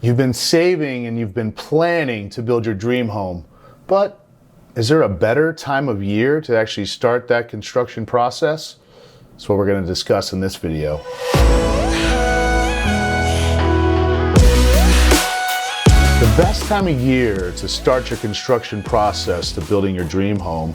You've been saving and you've been planning to build your dream home, but is there a better time of year to actually start that construction process? That's what we're going to discuss in this video. The best time of year to start your construction process to building your dream home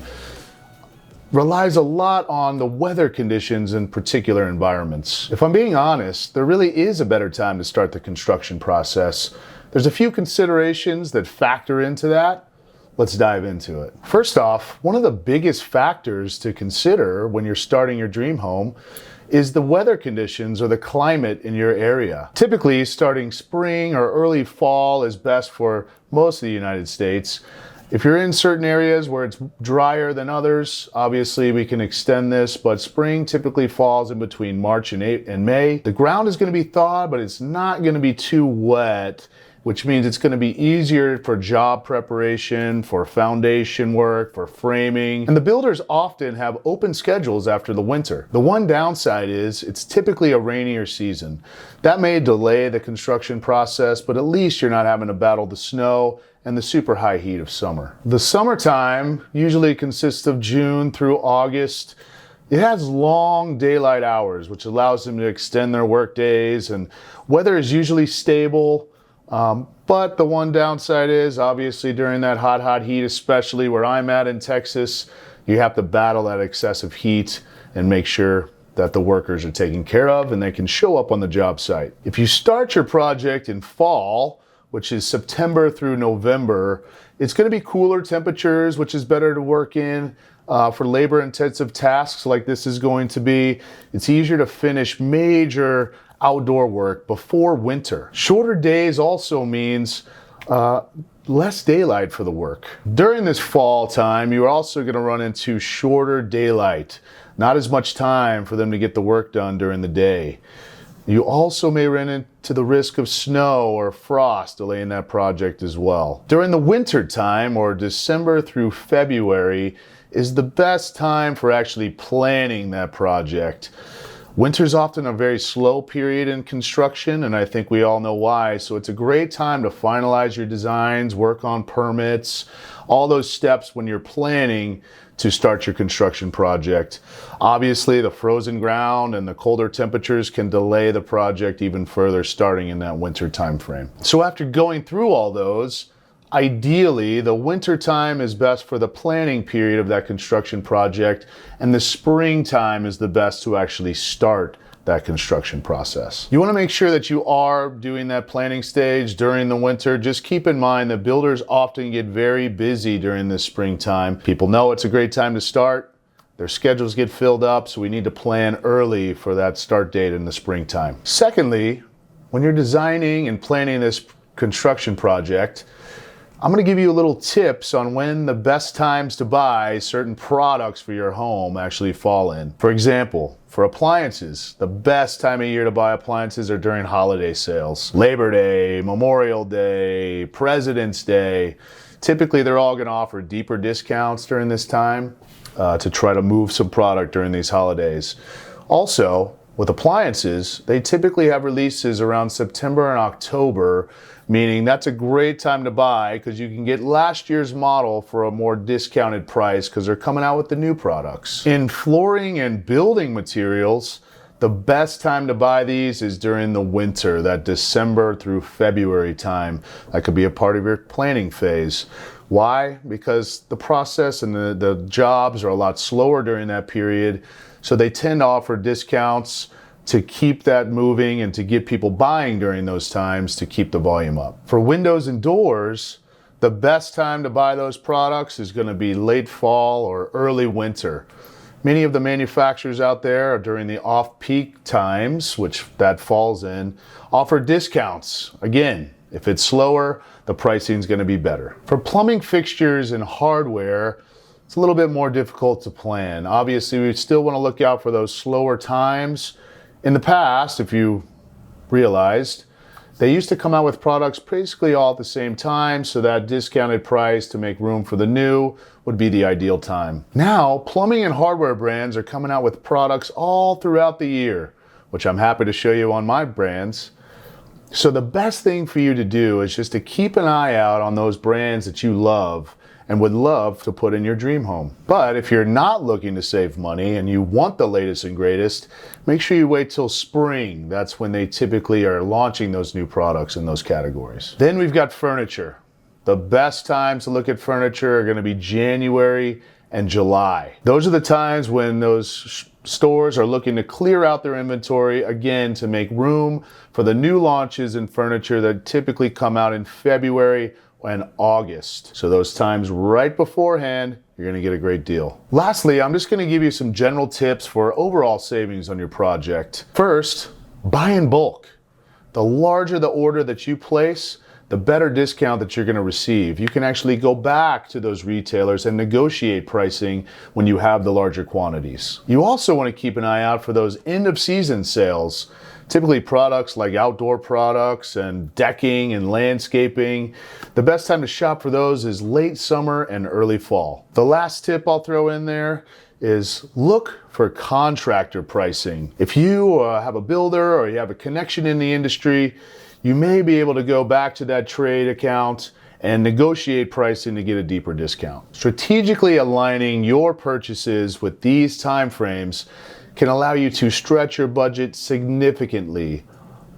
relies a lot on the weather conditions in particular environments. If I'm being honest, there really is a better time to start the construction process. There's a few considerations that factor into that. Let's dive into it. First off, one of the biggest factors to consider when you're starting your dream home is the weather conditions or the climate in your area. Typically, starting spring or early fall is best for most of the United States. If you're in certain areas where it's drier than others, obviously we can extend this, but spring typically falls in between March and May. The ground is going to be thawed, but it's not going to be too wet, which means it's going to be easier for job preparation, for foundation work, for framing. And the builders often have open schedules after the winter. The one downside is it's typically a rainier season. That may delay the construction process, but at least you're not having to battle the snow and the super high heat of summer. The summertime usually consists of June through August. It has long daylight hours, which allows them to extend their work days, and weather is usually stable. But the one downside is obviously during that hot heat, especially where I'm at in Texas, you have to battle that excessive heat and make sure that the workers are taken care of and they can show up on the job site. If you start your project in fall, which is September through November, it's going to be cooler temperatures, which is better to work in for labor-intensive tasks like this is going to be. It's easier to finish major outdoor work before winter. Shorter days also means less daylight for the work. During this fall time, you're also going to run into shorter daylight. Not as much time for them to get the work done during the day. You also may run into the risk of snow or frost delaying that project as well. During the winter time, or December through February, is the best time for actually planning that project. Winter's often a very slow period in construction, and I think we all know why. So it's a great time to finalize your designs, work on permits, all those steps when you're planning to start your construction project. Obviously, the frozen ground and the colder temperatures can delay the project even further starting in that winter time frame. So after going through all those, ideally, the winter time is best for the planning period of that construction project, and the springtime is the best to actually start that construction process. You want to make sure that you are doing that planning stage during the winter. Just keep in mind that builders often get very busy during this springtime. People know it's a great time to start. Their schedules get filled up, so we need to plan early for that start date in the springtime. Secondly, when you're designing and planning this construction project, I'm going to give you a little tips on when the best times to buy certain products for your home actually fall in. For example, for appliances, the best time of year to buy appliances are during holiday sales. Labor Day, Memorial Day, President's Day. Typically, they're all going to offer deeper discounts during this time to try to move some product during these holidays. Also, with appliances, they typically have releases around September and October, meaning that's a great time to buy because you can get last year's model for a more discounted price because they're coming out with the new products. In flooring and building materials, the best time to buy these is during the winter, that December through February time. That could be a part of your planning phase. Why? Because the process and the jobs are a lot slower during that period, so they tend to offer discounts to keep that moving and to get people buying during those times to keep the volume up. For windows and doors, the best time to buy those products is going to be late fall or early winter. Many of the manufacturers out there during the off-peak times, which that falls in, offer discounts. Again, if it's slower, the pricing is going to be better. For plumbing fixtures and hardware, it's a little bit more difficult to plan. Obviously, we still want to look out for those slower times. In the past, if you realized, they used to come out with products basically all at the same time, so that discounted price to make room for the new would be the ideal time. Now, plumbing and hardware brands are coming out with products all throughout the year, which I'm happy to show you on my brands. So the best thing for you to do is just to keep an eye out on those brands that you love and would love to put in your dream home. But if you're not looking to save money and you want the latest and greatest, make sure you wait till spring. That's when they typically are launching those new products in those categories. Then we've got furniture. The best times to look at furniture are going to be January and July. Those are the times when those stores are looking to clear out their inventory again to make room for the new launches in furniture that typically come out in February and August. So those times right beforehand, you're going to get a great deal. Lastly, I'm just going to give you some general tips for overall savings on your project. First, buy in bulk. The larger the order that you place, the better discount that you're going to receive. You can actually go back to those retailers and negotiate pricing when you have the larger quantities. You also want to keep an eye out for those end of season sales. Typically products like outdoor products and decking and landscaping. The best time to shop for those is late summer and early fall. The last tip I'll throw in there is look for contractor pricing. If you have a builder or you have a connection in the industry, you may be able to go back to that trade account and negotiate pricing to get a deeper discount. Strategically aligning your purchases with these time frames can allow you to stretch your budget significantly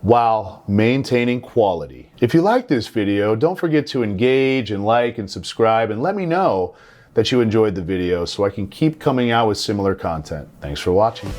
while maintaining quality. If you like this video, don't forget to engage and like and subscribe and let me know that you enjoyed the video so I can keep coming out with similar content. Thanks for watching.